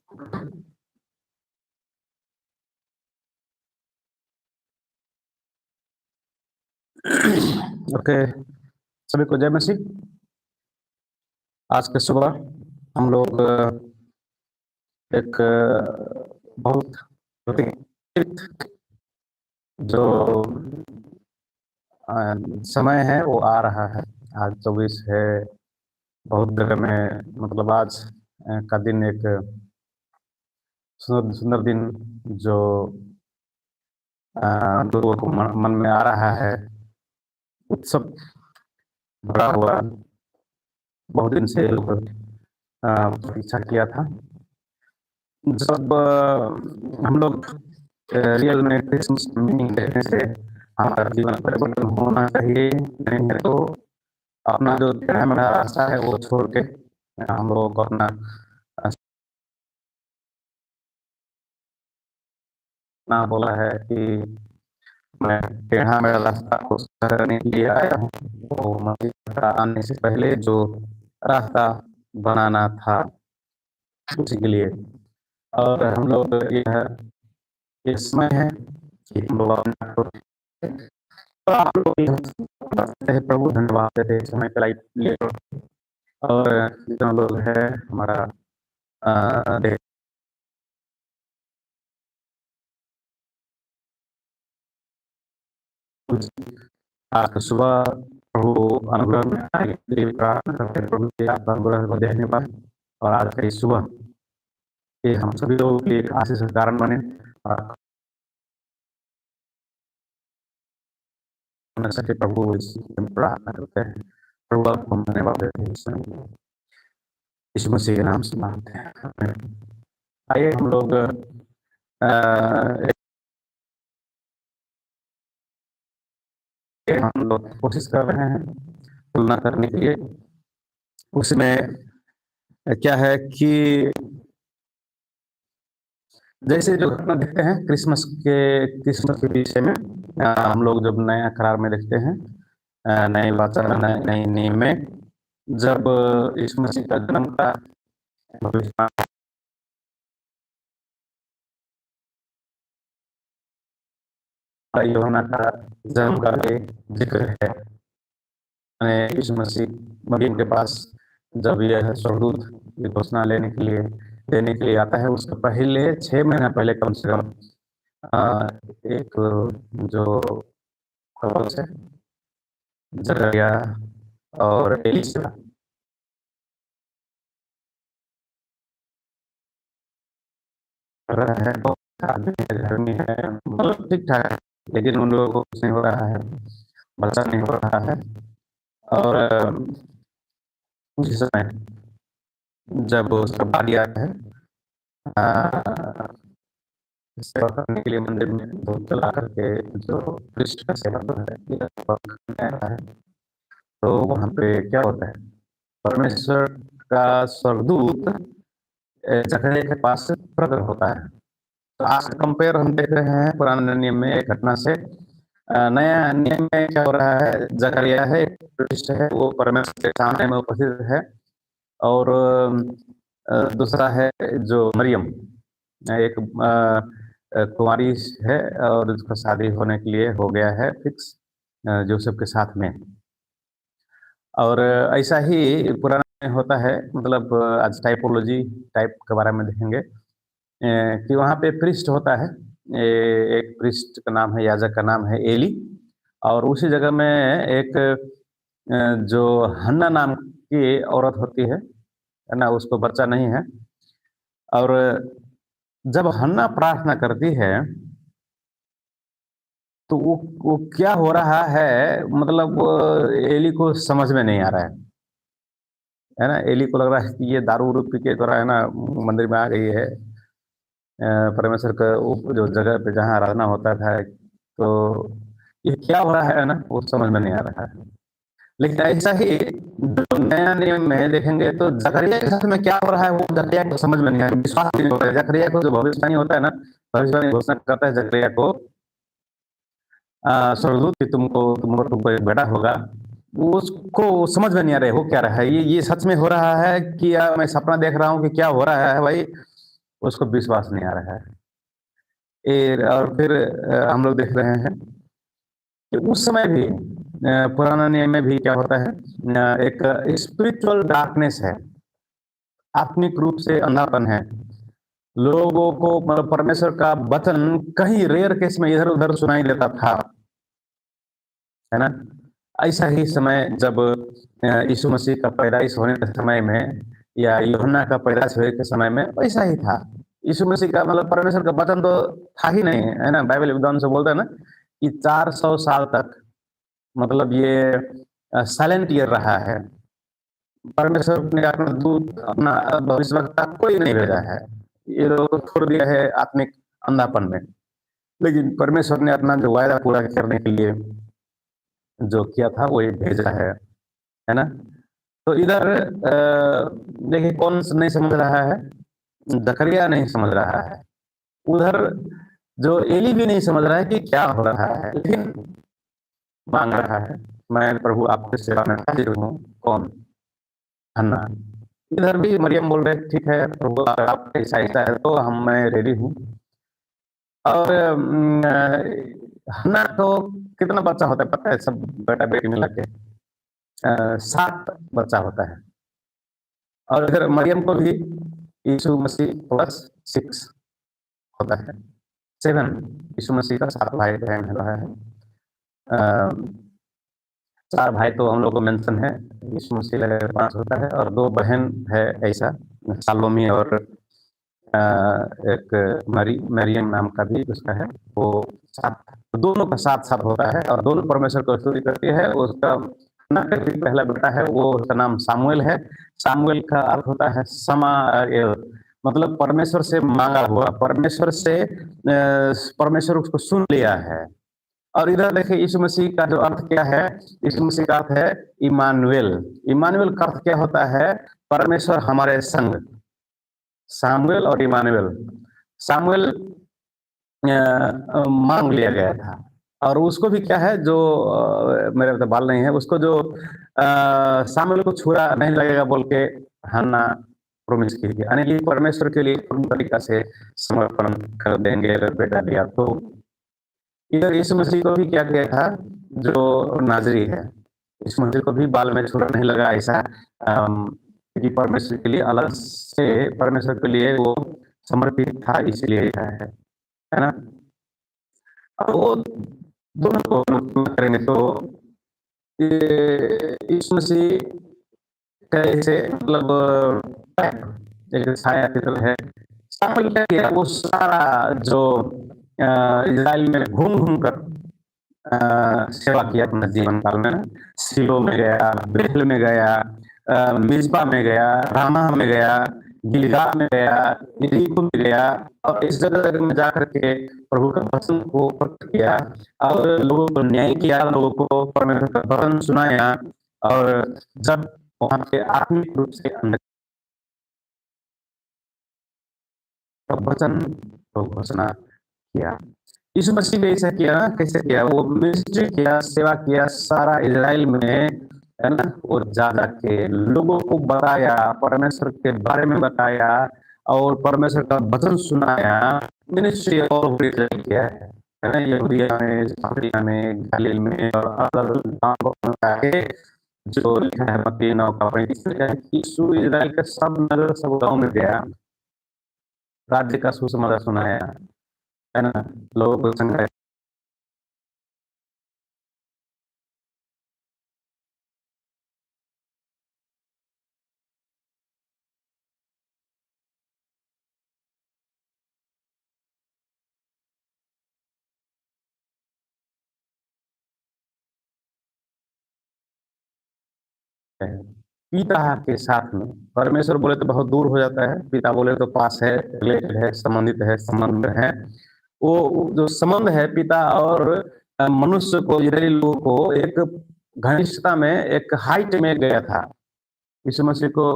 Okay, सभी को जय मसीह। आज के सुबह हम लोग एक बहुत प्रतीक्षित जो अ, समय है वो आ रहा है। आज 24 है। बहुत जगह में मतलब आज का दिन एक सुंदर सुंदर दिन जो लोगों को मन में आ रहा है। उत्सव भरा हुआ बहुत दिन से लोग प्रतीक्षा किया था। जब हम लोग रियल में क्रिसमस मीनिंग देखने से हमारा जीवन परिवर्तन होना चाहिए, नहीं है तो अपना जो मेरा रास्ता है वो छोड़ के हम लोग को अपना ना बोला है कि मैं टेढ़ा मेरा रास्ता को करने के लिए आया हूँ। वो मसीह का आने से पहले जो रास्ता बनाना था उसी के लिए। और हम लोग ये समय है कि हम लोग अपने आप को तो आप लोग भी करते हैं, प्रभु धन्यवाद देते हैं समय के लिए। और जितना लोग है हमारा देश आज तो सुबह प्रभु अनुग्रह में आने के लिए प्रार्थना करते हैं। प्रभु के आपका अनुग्रह को देखने पाए और आज का इस सुबह ये हम सभी लोगों के लिए एक आशीष का कारण बने और न सके प्रभु इसी में प्रार्थना करते हैं। प्रभु आपको हम धन्यवाद देते हैं इस समय यीशु मसीह के नाम से मांगते हैं, आमीन। आइए हम लोग हम लोग कोशिश कर रहे हैं तुलना करने के लिए। उसमें क्या है कि जैसे जो घटना देखते हैं क्रिसमस के विषय में हम लोग जब नया करार में देखते हैं नए वचन नए नियम में जब यीशु मसीह का जन्म का भविष्यवाणी यूहन्ना का जन्म का भी जिक्र है। यीशु मसीह मरियम के पास जब यह स्वर्गदूत की घोषणा देने के लिए आता है, उसके पहले 6 महीना पहले कम से कम एक जो कपल्स है जकरिया और एलिशा रहा है, बहुत आदमी है, घर में है, मतलब ठीक ठाक है, लेकिन उन लोगों को कुछ नहीं हो रहा है, बच्चा नहीं हो रहा है। और उसी समय जब उसका बारी आता है सेवा करने के लिए मंदिर में दूध चला करके जो कृष्ण का सेवा है तो वहाँ पे क्या होता है, परमेश्वर का स्वर्गदूत जकरिया के पास से प्रकट होता है। तो आज कंपेयर हम देख रहे हैं पुराने नियम में एक घटना से नया नियम में क्या हो रहा है। जकरिया है, कृष्ण है, वो परमेश्वर के सामने में उपस्थित है और दूसरा है जो मरियम एक कुंवारी है और उसका शादी होने के लिए हो गया है फिक्स जोसेफ के साथ में। और ऐसा ही पुराना में होता है, मतलब आज टाइपोलॉजी टाइप के बारे में देखेंगे कि वहाँ पे प्रिस्ट होता है। एक प्रिस्ट का नाम है, याजक का नाम है एली, और उसी जगह में एक जो हन्ना नाम की औरत होती है ना, उसको बच्चा नहीं है। और जब हन्ना प्रार्थना करती है तो वो क्या हो रहा है, मतलब एली को समझ में नहीं आ रहा है ना। एली को लग रहा है कि ये दारू उरू पी के थोड़ा है ना मंदिर में आ गई है परमेश्वर का जो जगह पे जहाँ आराधना होता था, तो ये क्या हो रहा है ना, वो समझ में नहीं आ रहा है। लेकिन ऐसा ही जो नया नियम में देखेंगे तो जकरिया के साथ में क्या हो रहा है वो जकरिया को समझ में नहीं आ रहा, विश्वास नहीं हो रहा है। जकरिया को जो भविष्यवाणी होता है ना, भविष्यवाणी घोषणा करता है जकरिया को स्वर्गदूत कि तुमको एक बेटा होगा, वो उसको समझ में नहीं आ रहा है हो क्या रहा है, ये सच में हो रहा है कि मैं सपना देख रहा हूँ कि क्या हो रहा है भाई। उसको विश्वास नहीं आ रहा है। और फिर हम लोग देख रहे हैं कि उस समय भी पुराना नियम में भी क्या होता है, एक स्पिरिचुअल डार्कनेस है, आत्मिक रूप से अंधापन है। लोगों को मतलब परमेश्वर का वचन कहीं रेयर केस में इधर-उधर सुनाई देता था, है ना? ऐसा ही समय जब यीशु मसीह का पैदाइश होने के समय में या यूहन्ना का पैदाइश होने के समय में वैसा ही था। यीशु मसीह का मतलब परमेश्वर का वचन तो था ही नहीं, है ना? बाइबल विद्वान से बोलता है ना कि 400 साल तक मतलब ये साइलेंट ईयर रहा है। परमेश्वर ने अपना दूत, अपना भविष्यवक्ता कोई नहीं भेजा है। ये लोगों को छोड़ दिया है आत्मिक अंधापन में। लेकिन परमेश्वर ने अपना जो वायदा पूरा करने के लिए जो किया था वो ये भेजा है ना? तो इधर देखिए कौन नहीं समझ रहा है? जकरिया नहीं समझ रहा है। उधर जो एली भी नहीं समझ रहा है कि क्या हो रहा है, लेकिन मांग रहा है, मैं प्रभु आपकी सेवा में हाजिर हूँ। कौन? हन्ना। इधर भी मरियम बोल रहे ठीक है प्रभु अगर आपका ऐसा है तो मैं रेडी हूँ। और हन्ना तो कितना बच्चा होता है पता है, सब बेटा बेटी मिला के 7 बच्चा होता है। और इधर मरियम को भी यीशु मसीह प्लस 6 होता है, 7। यीशु मसीह का 7 भाई बहन रहा है। 4 भाई तो हम लोग को मेंशन है, यीशु मसीह लगे 5 होता है और 2 बहन है ऐसा, सालोमी और एक मरियम नाम का भी उसका है, वो 7 दोनों का 7-7 होता है और दोनों परमेश्वर को स्तुति करती है। उसका ना पहला बेटा है वो उसका नाम सामुएल है। सामुएल का अर्थ होता है मतलब परमेश्वर से मांगा हुआ, परमेश्वर से परमेश्वर उसको सुन लिया है। और इधर देखिए यीशु मसीह का जो अर्थ क्या है, यीशु मसीह का अर्थ है इमानुएल। इमानुएल का अर्थ क्या होता है? परमेश्वर हमारे संग। सामुएल और इमानुएल। सामुएल मांग लिया गया था और उसको भी क्या है जो मेरे तो बाल नहीं है, उसको जो सामुएल को छुरा नहीं लगेगा बोल के हन्ना प्रॉमिस की थी, यानी कि परमेश्वर के लिए पूर्ण तरीका से समर्पण कर देंगे अगर बेटा दिया तो। इधर यीशु मसीह को भी क्या किया था, जो नाज़री है, यीशु मसीह को भी बाल में छुरा नहीं लगा ऐसा, क्योंकि परमेश्वर के लिए अलग से परमेश्वर के लिए वो समर्पित था इसलिए ऐसा है ना? अब वो दोनों को तुलना करेंगे तो ये यीशु मसीह कैसे मतलब एक छाया की तरह है। शामिल क्या किया वो सारा जो इज़राइल में घूम-घूम कर सेवा किया अपने जीवन काल में। शीलो में गया, बेथेल में गया, मिस्पा में गया, रामाह में गया, गिलगाल में गया, यरीहो में गया और इस जगह-जगह में जाकर के प्रभु का वचन को प्रकट किया और लोगों को न्याय किया, लोगों को परमेश्वर का वचन सुनाया। और जब वहाँ पे आत्मिक रूप से अंदर का वचन को घोषणा किया। यीशु मसीह ने ऐसा किया ना, कैसे किया? वो मिनिस्ट्री किया, सेवा किया सारा इज़राइल में, है ना? और जा-जा के लोगों को बताया, परमेश्वर के बारे में बताया और परमेश्वर का वचन सुनाया। मिनिस्ट्री और भी किया है ना? यहूदिया में, सामरिया में, गलील में और अलग-अलग गाँव में जो लिखा है मत्ती 9 का 35 में, यीशु इज़राइल के सब नगर, सब गाँव में गया, राज्य का सुसमाचार सुनाया, है ना? लोगों को संग है। पिता के साथ में परमेश्वर बोले तो बहुत दूर हो जाता है, पिता बोले तो पास है, रिलेटेड है, संबंधित है, संबंध है। वो जो संबंध है पिता और मनुष्य को, इजरायली लोगों को एक घनिष्ठता में, एक हाइट में गया था। यीशु मसीह को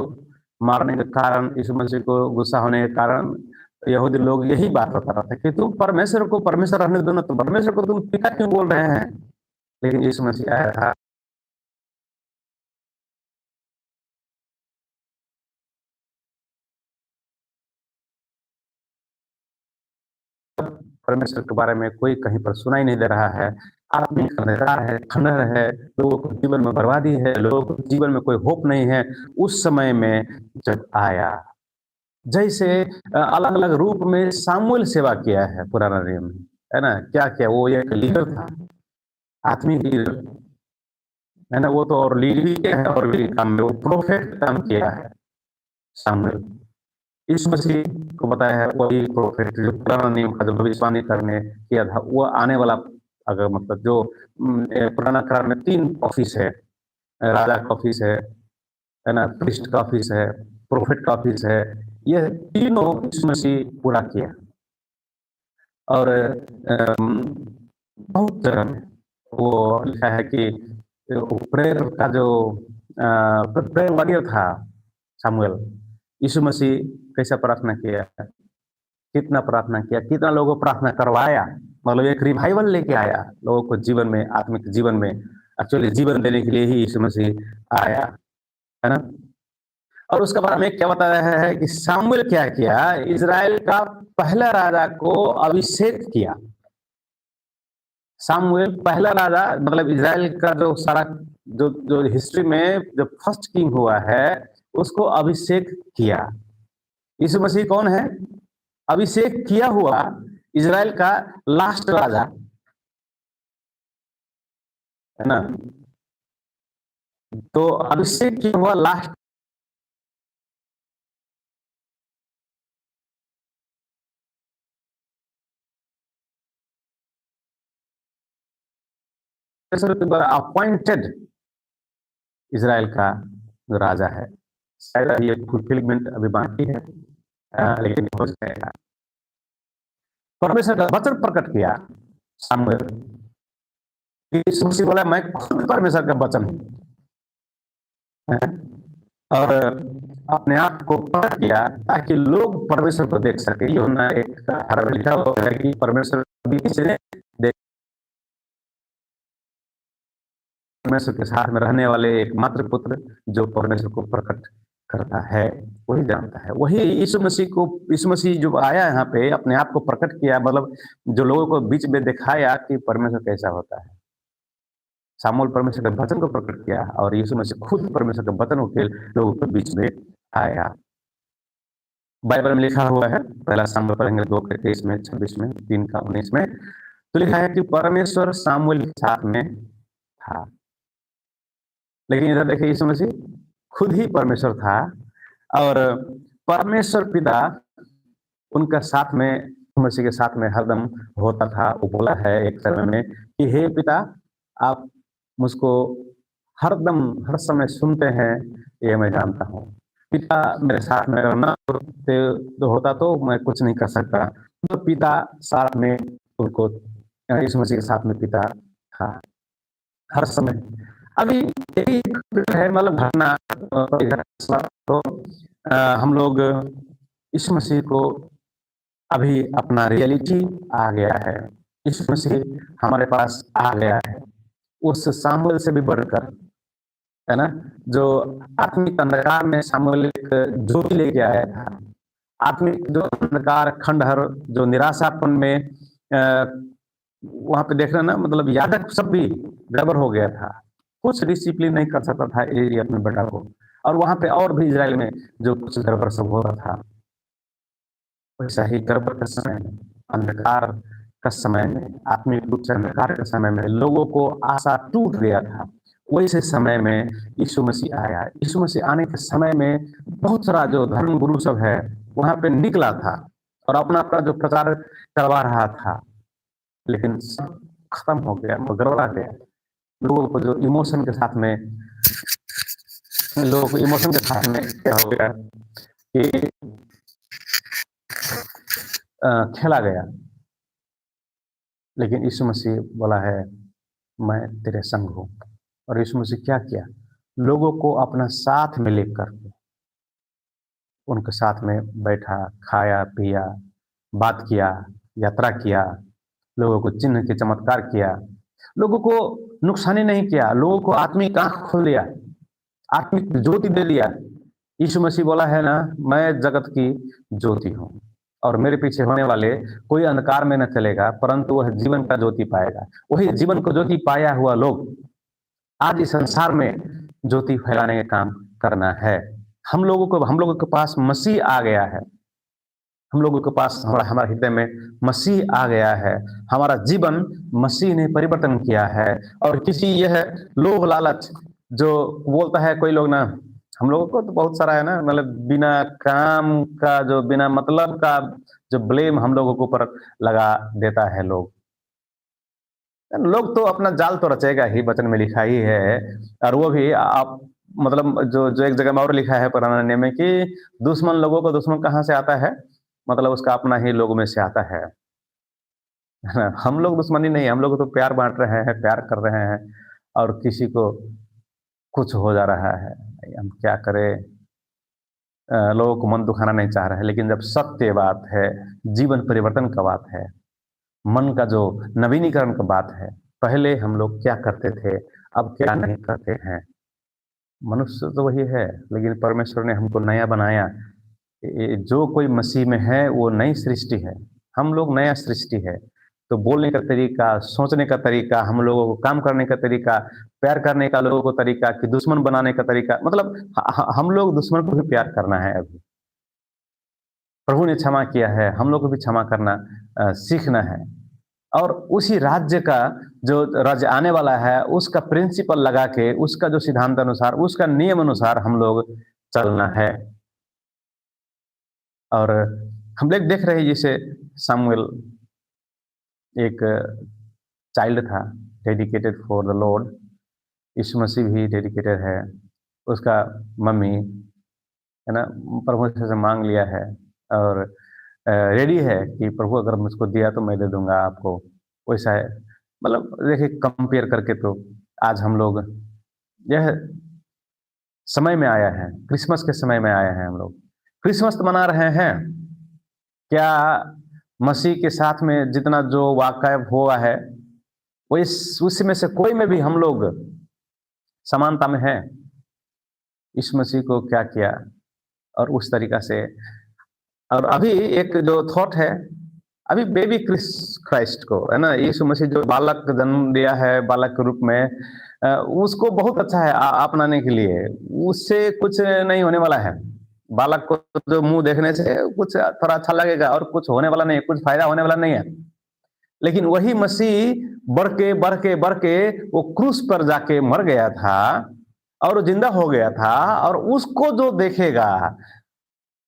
मारने के कारण, यीशु मसीह को गुस्सा होने के कारण यहूदी लोग यही बात बता रहे थे कि तुम परमेश्वर को परमेश्वर रहने दो ना, तो परमेश्वर को तुम पिता क्यों बोल रहे हैं? लेकिन यीशु मसीह आया था परमेश्वर के बारे में कोई कहीं पर सुनाई नहीं दे रहा है। आत्मिक अंधकार है, खंडहर है, लोगों को जीवन में बर्बादी है, लोगों को जीवन में कोई होप नहीं है। उस समय में जब आया, जैसे अलग-अलग रूप में सामूएल सेवा किया है पुराना नियम में, है ना? क्या किया? वो एक लीडर था, आत्मिक लीडर, है ना? वो तो और लीड भी किया है और भी काम में वो प्रोफेट काम किया है सामूएल। यीशु मसीह को बताया है वही प्रोफेट जो पुराना नियम का जो भविष्यवाणी करने किया था, वो आने वाला अगर मतलब जो पुराना करार में 3 ऑफिस है, राजा का ऑफिस है ना? प्रीस्ट का ऑफिस है, प्रोफेट का ऑफिस है, ये तीनों यीशु मसीह पूरा किया। और बहुत जगह में वो लिखा है कि वो प्रेयर का जो प्रेयर वॉरियर था सामुएल, यीशु मसीह कैसा प्रार्थना किया, कितना प्रार्थना किया, कितना लोगों को प्रार्थना करवाया, मतलब एक रिवाइवल लेके आया लोगों को जीवन में, आत्मिक जीवन में, एक्चुअली जीवन देने के लिए ही यीशु मसीह आया, है ना? और उसके बाद हमें क्या बताया है कि सामुएल क्या किया, इज़राइल का पहला राजा को अभिषेक किया। सामुएल पहला राजा, मतलब इज़राइल का जो सारा जो जो हिस्ट्री में जो फर्स्ट किंग हुआ है, उसको अभिषेक किया। यीशु मसीह कौन है? अभिषेक किया हुआ इज़राइल का लास्ट राजा, है ना? तो अभिषेक किया हुआ लास्ट के द्वारा अपॉइंटेड इज़राइल का जो राजा है, शायद ये फुलफिलमेंट अभी बाकी है, लेकिन हो जाएगा। परमेश्वर का वचन प्रकट किया सामुएल, यीशु मसीह बोला मैं खुद परमेश्वर का वचन हूं, और अपने आप को प्रकट किया ताकि लोग परमेश्वर को देख सके। यूहन्ना 1:18 में लिखा हुआ है कि परमेश्वर भी किसी ने देख, परमेश्वर के साथ में रहने वाले एकमात्र पुत्र जो परमेश्वर को प्रकट करता है वही जानता है। वही यीशु मसीह जो आया यहाँ पे अपने आप को प्रकट किया, मतलब जो लोगों को बीच में दिखाया कि परमेश्वर कैसा होता है। सामुएल परमेश्वर के वचन को प्रकट किया और यीशु मसीह खुद परमेश्वर के वचन के लोगों के बीच में आया। बाइबल में लिखा हुआ है, पहला सामुएल पढ़ेंगे 2:23 में, 26 में, 3:19 में, तो लिखा है कि परमेश्वर सामुएल के साथ में था। लेकिन इधर देखिए यीशु मसीह खुद ही परमेश्वर था और परमेश्वर पिता उनका साथ में, मसीह के साथ में हरदम होता था। वो बोला है एक समय में कि हे पिता, आप मुझको हरदम हर समय सुनते हैं, ये मैं जानता हूँ। पिता मेरे साथ में रहना तो होता तो मैं कुछ नहीं कर सकता, तो पिता साथ में उनको, यीशु मसीह के साथ में पिता था हर समय। अभी एक है मतलब घटना, तो हम लोग यीशु मसीह को अभी अपना रियलिटी आ गया है, यीशु मसीह हमारे पास आ गया है उस सामुएल से भी बढ़कर, है ना? जो आत्मिक अंधकार में सामुएल एक ज्योति लेके आया था, आत्मिक जो अंधकार खंडहर जो निराशापन में वहां पे देख रहे ना, मतलब याजक सब भी गड़बड़ हो गया था, कुछ डिसिप्लिन नहीं कर सकता था एली अपने बेटा को, और वहां पे और भी इजराइल में जो कुछ गड़बड़ सब हो रहा था, वैसा ही गड़बड़ के समय में, अंधकार का समय में, आत्मिक रूप से अंधकार के समय में लोगों को आशा टूट गया था। वैसे समय में यीशु मसीह आया। यीशु मसीह आने के समय में बहुत सारा जो धर्म गुरु सब है वहां पे निकला था और अपना अपना जो प्रचार करवा रहा था, लेकिन सब खत्म हो गया, गड़बड़ा गया। लोगों को जो इमोशन के साथ में, लोगों को इमोशन के साथ में क्या हो गया कि खेला गया। लेकिन यीशु मसीह बोला है मैं तेरे संग हूँ, और यीशु मसीह क्या किया, लोगों को अपना साथ में लेकर उनके साथ में बैठा, खाया पिया, बात किया, यात्रा किया, लोगों को चिन्ह के चमत्कार किया, लोगों को नुकसानी नहीं किया, लोगों को आत्मिक आंख खोल दिया, आत्मिक ज्योति दे दिया। यीशु मसीह बोला है ना, मैं जगत की ज्योति हूँ, और मेरे पीछे होने वाले कोई अंधकार में न चलेगा, परंतु वह जीवन का ज्योति पाएगा। वही जीवन को ज्योति पाया हुआ लोग आज इस संसार में ज्योति फैलाने का काम करना है। हम लोगों के पास मसीह आ गया है। हम लोगों के पास हमारे हृदय में मसीह आ गया है। हमारा जीवन मसीह ने परिवर्तन किया है। और किसी यह लोभ लालच जो बोलता है कोई लोग ना, हम लोगों को तो बहुत सारा है ना, मतलब बिना काम का, जो बिना मतलब का जो ब्लेम हम लोगों के ऊपर लगा देता है लोग। लोग तो अपना जाल तो रचेगा ही, वचन में लिखा ही है। और वो भी आप मतलब जो जो एक जगह में और लिखा है पुराने नियम में कि दुश्मन लोगों को दुश्मन कहाँ से आता है, मतलब उसका अपना ही लोगों में से आता है। हम लोग दुश्मनी नहीं, हम लोग तो प्यार बांट रहे हैं, प्यार कर रहे हैं। और किसी को कुछ हो जा रहा है, हम क्या करें। लोगों को मन दुखाना नहीं चाह रहे हैं, लेकिन जब सत्य बात है, जीवन परिवर्तन का बात है, मन का जो नवीनीकरण का बात है, पहले हम लोग क्या करते थे, अब क्या नहीं करते हैं। मनुष्य तो वही है, लेकिन परमेश्वर ने हमको नया बनाया। जो कोई मसीह में है वो नई सृष्टि है। हम लोग नया सृष्टि है। तो बोलने का तरीका, सोचने का तरीका, हम लोगों को काम करने का तरीका, प्यार करने का लोगों को तरीका, कि दुश्मन बनाने का तरीका, मतलब हम लोग दुश्मन को भी प्यार करना है। अभी प्रभु ने क्षमा किया है, हम लोग को भी क्षमा करना सीखना है। और उसी राज्य का जो राज्य आने वाला है, उसका प्रिंसिपल लगा के, उसका जो सिद्धांत अनुसार, उसका नियम अनुसार हम लोग चलना है। और हम लोग देख रहे हैं जैसे सामुएल एक चाइल्ड था, डेडिकेटेड फॉर द लॉर्ड। यीशु मसीह भी डेडिकेटेड है। उसका मम्मी है ना, प्रभु से मांग लिया है और रेडी है कि प्रभु अगर मुझको दिया तो मैं दे दूंगा आपको। वैसा है, मतलब देखिए कंपेयर करके तो आज हम लोग यह समय में आया है, क्रिसमस के समय में आए हैं। हम लोग क्रिसमस तो मना रहे हैं, क्या मसीह के साथ में जितना जो वाकई हुआ है वो उसमें से कोई में भी हम लोग समानता में है। इस मसीह को क्या किया और उस तरीका से। और अभी एक जो थॉट है, अभी बेबी क्राइस्ट को है ना, यीशु मसीह जो बालक जन्म दिया है बालक के रूप में, उसको बहुत अच्छा है अपनाने के लिए। उससे कुछ नहीं होने वाला है। बालक को जो मुंह देखने से कुछ थोड़ा अच्छा लगेगा और कुछ होने वाला नहीं, कुछ फायदा होने वाला नहीं है। लेकिन वही मसीह बढ़ के वो क्रूस पर जाके मर गया था और जिंदा हो गया था। और उसको जो देखेगा,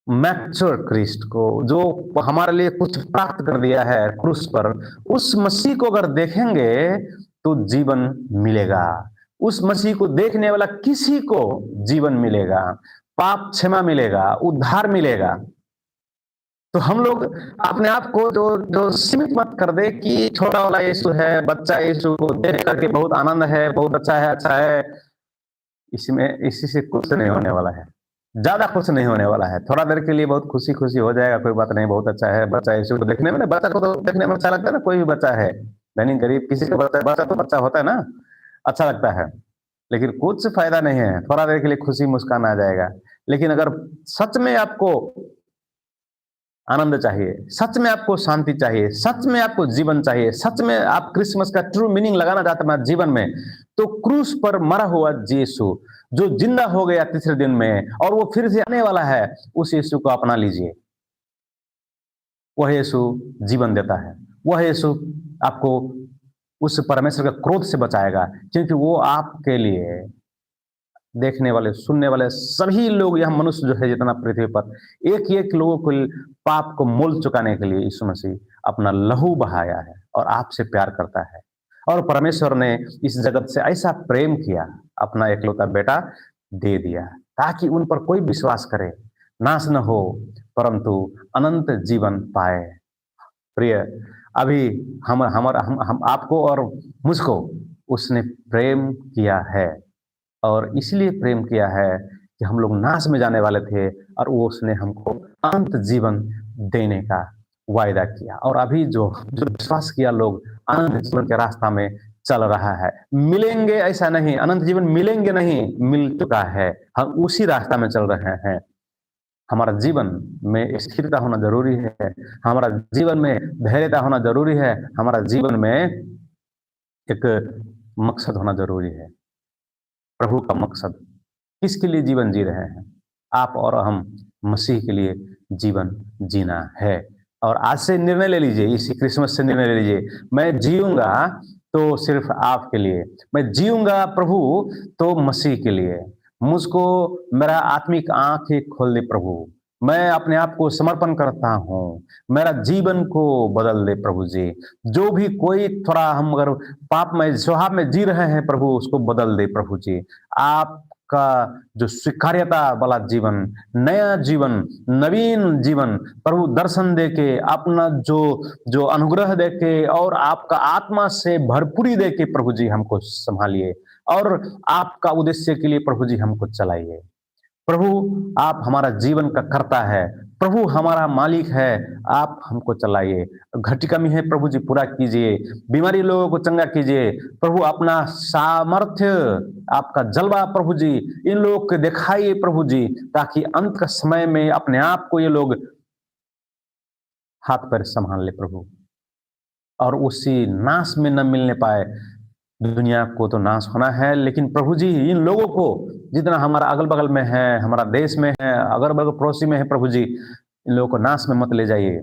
मैच्योर क्रिस्ट को, जो हमारे लिए कुछ प्राप्त कर दिया है क्रूस पर, उस मसीह को अगर देखेंगे तो जीवन मिलेगा। उस मसीह को देखने वाला किसी को जीवन मिलेगा, पाप क्षमा मिलेगा, उद्धार मिलेगा। तो हम लोग अपने आप को जो जो सीमित मत कर दे कि छोटा वाला यीशु है, बच्चा यीशु को देख करके बहुत आनंद है, बहुत अच्छा है। इसमें इसी से कुछ नहीं होने वाला है, ज्यादा कुछ नहीं होने वाला है। थोड़ा देर के लिए बहुत खुशी खुशी हो जाएगा, कोई बात नहीं, बहुत अच्छा है बच्चा यीशु को देखने में ना। बच्चा को तो देखने में अच्छा लगता है ना, कोई भी बच्चा है, धनी गरीब किसी का बच्चा तो बच्चा होता है ना, अच्छा लगता है। लेकिन कुछ फायदा नहीं है, थोड़ा देर के लिए खुशी मुस्कान आ जाएगा। लेकिन अगर सच में आपको आनंद चाहिए, सच में आपको शांति चाहिए, सच में आपको जीवन चाहिए, सच में आप क्रिसमस का ट्रू मीनिंग लगाना चाहते हैं जीवन में, तो क्रूस पर मरा हुआ यीशु जो जिंदा हो गया तीसरे दिन में और वो फिर से आने वाला है, उस यीशु को अपना लीजिए। वह यीशु जीवन देता है। वह यीशु आपको उस परमेश्वर के क्रोध से बचाएगा, क्योंकि वो आपके लिए, देखने वाले सुनने वाले सभी लोग, यह मनुष्य जो है जितना पृथ्वी पर, एक एक लोगों को पाप को मोल चुकाने के लिए यीशु मसीह अपना लहू बहाया है और आपसे प्यार करता है। और परमेश्वर ने इस जगत से ऐसा प्रेम किया, अपना एकलौता बेटा दे दिया, ताकि उन पर कोई विश्वास करे, नाश न हो परंतु अनंत जीवन पाए। प्रिय, अभी हम आपको और मुझको उसने प्रेम किया है, और इसलिए प्रेम किया है कि हम लोग नाश में जाने वाले थे और वो उसने हमको अनंत जीवन देने का वायदा किया। और अभी जो जो विश्वास किया लोग अनंत जीवन के रास्ता में चल रहा है। मिलेंगे ऐसा नहीं, अनंत जीवन मिलेंगे नहीं, मिल चुका है, हम उसी रास्ता में चल रहे हैं। हमारा जीवन में स्थिरता होना जरूरी है, हमारा जीवन में धैर्यता होना जरूरी है, हमारा जीवन में एक मकसद होना जरूरी है। प्रभु का मकसद, किसके लिए जीवन जी रहे हैं? आप और हम मसीह के लिए जीवन जीना है। और आज से निर्णय ले लीजिए, इसी क्रिसमस से निर्णय ले लीजिए, मैं जीऊंगा तो सिर्फ आपके लिए, मैं जीऊंगा प्रभु तो मसीह के लिए। मुझको मेरा आत्मिक आंखें खोल दे प्रभु, मैं अपने आप को समर्पण करता हूँ, मेरा जीवन को बदल दे प्रभु जी। जो भी कोई थोड़ा हम अगर पाप में स्वभाव में जी रहे हैं प्रभु, उसको बदल दे प्रभु जी। आपका जो स्वीकार्यता वाला जीवन, नया जीवन, नवीन जीवन प्रभु दर्शन देके, अपना जो जो अनुग्रह देके और आपका आत्मा से भरपूरी देके प्रभु जी हमको संभालिए और आपका उद्देश्य के लिए प्रभु जी हमको चलाइए। प्रभु आप हमारा जीवन का कर्ता है, प्रभु हमारा मालिक है, आप हमको चलाइए। घटी कमी है प्रभु जी पूरा कीजिए, बीमारी लोगों को चंगा कीजिए प्रभु, अपना सामर्थ्य, आपका जलवा प्रभु जी इन लोगों को दिखाइए प्रभु जी, ताकि अंत का समय में अपने आप को ये लोग हाथ पैर संभाल ले प्रभु, और उसी नाश में न मिलने पाए। दुनिया को तो नाश होना है, लेकिन प्रभु जी इन लोगों को, जितना हमारा अगल बगल में है, हमारा देश में है, अगल बगल पड़ोसी में है प्रभु जी, इन लोगों को नाश में मत ले जाइए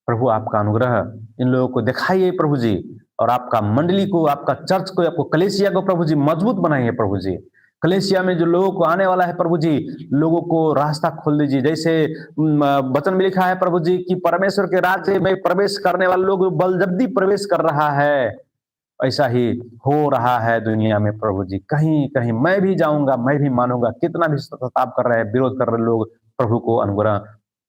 प्रभु। आपका अनुग्रह इन लोगों को दिखाइए प्रभु जी, और आपका मंडली को, आपका चर्च को, आपको कलेसिया को प्रभु जी मजबूत बनाइए प्रभु जी। कलेसिया में जो लोगों को आने वाला है प्रभु जी, लोगों को रास्ता खोल दीजिए। जैसे वचन में लिखा है प्रभु जी कि परमेश्वर के राज्य में प्रवेश करने वाले लोग बलजब्दी प्रवेश कर रहा है, ऐसा ही हो रहा है दुनिया में प्रभु जी। कहीं कहीं मैं भी जाऊंगा, मैं भी मानूंगा, कितना भी सताव कर रहे हैं, विरोध कर रहे लोग, प्रभु को अनुग्रह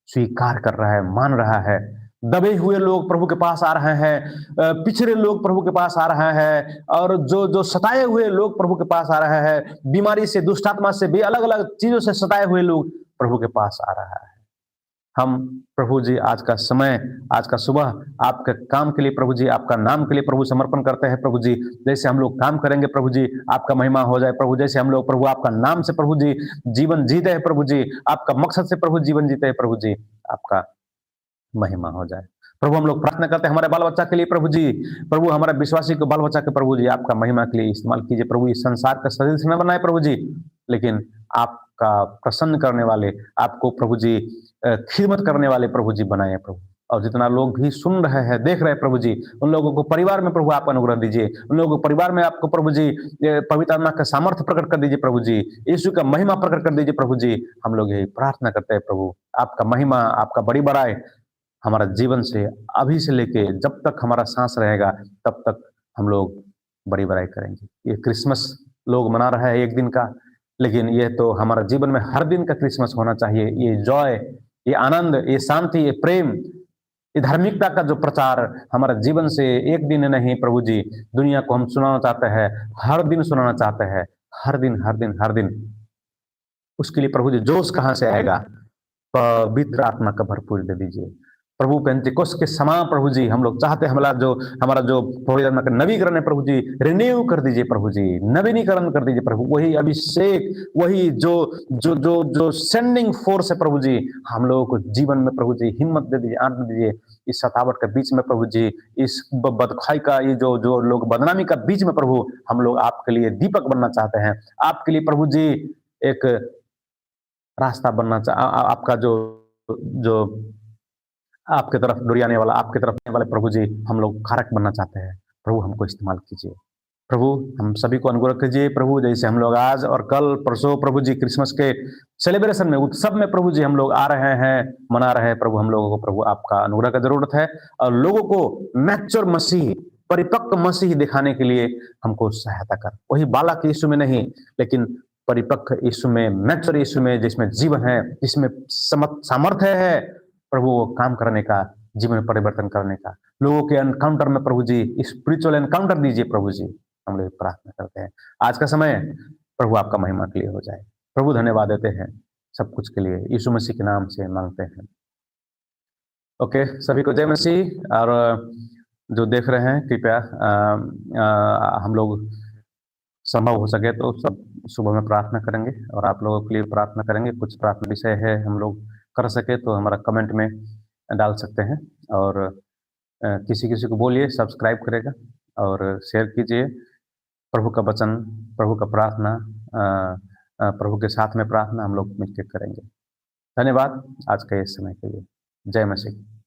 स्वीकार कर रहा है, मान रहा है। दबे हुए लोग प्रभु के पास आ रहे हैं, पिछड़े लोग प्रभु के पास आ रहे हैं, और जो जो सताए हुए लोग प्रभु के पास आ रहे हैं, बीमारी से, दुष्टात्मा से भी, अलग अलग चीजों से सताए हुए लोग प्रभु के पास आ रहा है। हम प्रभु जी आज का समय, आज का सुबह आपके काम के लिए प्रभु जी, आपका नाम के लिए प्रभु समर्पण करते हैं प्रभु जी। जैसे हम लोग काम करेंगे प्रभु जी, आपका महिमा हो जाए प्रभु। जैसे हम लोग प्रभु आपका नाम से प्रभु जी जीवन जीते हैं प्रभु जी, आपका मकसद से प्रभु जीवन जीते हैं प्रभु जी, आपका महिमा हो जाए प्रभु। हम लोग प्रार्थना करते हैं हमारे बाल बच्चा के लिए प्रभु जी, प्रभु हमारे विश्वासी को बाल बच्चा के प्रभु जी आपका महिमा के लिए इस्तेमाल कीजिए प्रभु। इस संसार का सदस्य न बनाए प्रभु जी, लेकिन आपका प्रसन्न करने वाले, आपको प्रभु जी खिदमत करने वाले प्रभु जी बनाए प्रभु। और जितना लोग भी सुन रहे हैं, देख रहे हैं प्रभु जी, उन लोगों को परिवार में प्रभु आप अनुग्रह दीजिए, उन लोगों को परिवार में आपको प्रभु जी पवित्र आत्मा का सामर्थ्य प्रकट कर दीजिए प्रभु जी, यीशु का महिमा प्रकट कर दीजिए प्रभु जी। हम लोग यही प्रार्थना करते हैं प्रभु, आपका महिमा, आपका बड़ी बड़ाई हमारा जीवन से, अभी से लेके जब तक हमारा सांस रहेगा तब तक हम लोग बड़ी बड़ाई करेंगे। ये क्रिसमस लोग मना रहे हैं एक दिन का, लेकिन ये तो हमारा जीवन में हर दिन का क्रिसमस होना चाहिए। ये जॉय, ये आनंद, ये शांति, ये प्रेम, ये धार्मिकता का जो प्रचार हमारा जीवन से एक दिन नहीं प्रभु जी, दुनिया को हम सुनाना चाहते हैं, हर दिन सुनाना चाहते हैं, हर दिन हर दिन हर दिन। उसके लिए प्रभु जी जोश कहाँ से आएगा? पवित्र आत्मा का भरपूर दे दीजिए प्रभु। पेंतिकोस्त के समान प्रभु जी हम लोग चाहते हैं, हमारा जो पवित्र आत्मा का नवीकरण है प्रभु जी, रिन्यू कर दीजिए प्रभु जी, नवीनीकरण कर दीजिए प्रभु। वही अभिषेक, वही जो जो जो जो सेंडिंग फोर्स है प्रभु जी, हम लोगों को जीवन में प्रभु जी हिम्मत दे दीजिए, आनंद दीजिए। इस सतावट के बीच में प्रभु जी, इस बदखाई का, ये जो जो लोग बदनामी का बीच में प्रभु, हम लोग आपके लिए दीपक बनना चाहते हैं, आपके लिए प्रभु जी एक रास्ता बनना आपका जो जो आपके तरफ डोरियाने वाला, आपके तरफ आने वाले प्रभु जी, हम लोग कारक बनना चाहते हैं प्रभु। हमको इस्तेमाल कीजिए प्रभु, हम सभी को अनुग्रह कीजिए प्रभु। जैसे हम लोग आज और कल परसों प्रभु जी क्रिसमस के सेलिब्रेशन में, उत्सव में प्रभु जी हम लोग आ रहे हैं, मना रहे हैं प्रभु। हम लोगों को प्रभु आपका अनुग्रह का जरूरत है, और लोगों को मैच्योर मसीह, परिपक्व मसीह दिखाने के लिए हमको सहायता कर। वही बालक यीशु में नहीं, लेकिन परिपक्व यीशु में, मैच्योर यीशु में, जिसमें जीवन है, जिसमें सामर्थ्य है प्रभु वो काम करने का, जीवन परिवर्तन करने का, लोगों के एनकाउंटर में प्रभु जी स्पिरिचुअल एनकाउंटर दीजिए प्रभु जी। हम लोग प्रार्थना करते हैं आज का समय प्रभु आपका महिमा के लिए हो जाए प्रभु। धन्यवाद देते हैं सब कुछ के लिए, यीशु मसीह के नाम से मांगते हैं। ओके, सभी को जय मसीह। और जो देख रहे हैं कृपया हम लोग संभव हो सके तो सब सुबह में प्रार्थना करेंगे और आप लोगों के लिए प्रार्थना करेंगे। कुछ प्रार्थना विषय है हम लोग कर सके तो हमारा कमेंट में डाल सकते हैं और किसी-किसी को बोलिए सब्सक्राइब करेगा और शेयर कीजिए। प्रभु का वचन, प्रभु का प्रार्थना प्रभु के साथ में प्रार्थना हम लोग मिलके करेंगे। धन्यवाद आज के इस समय के लिए। जय मसीह।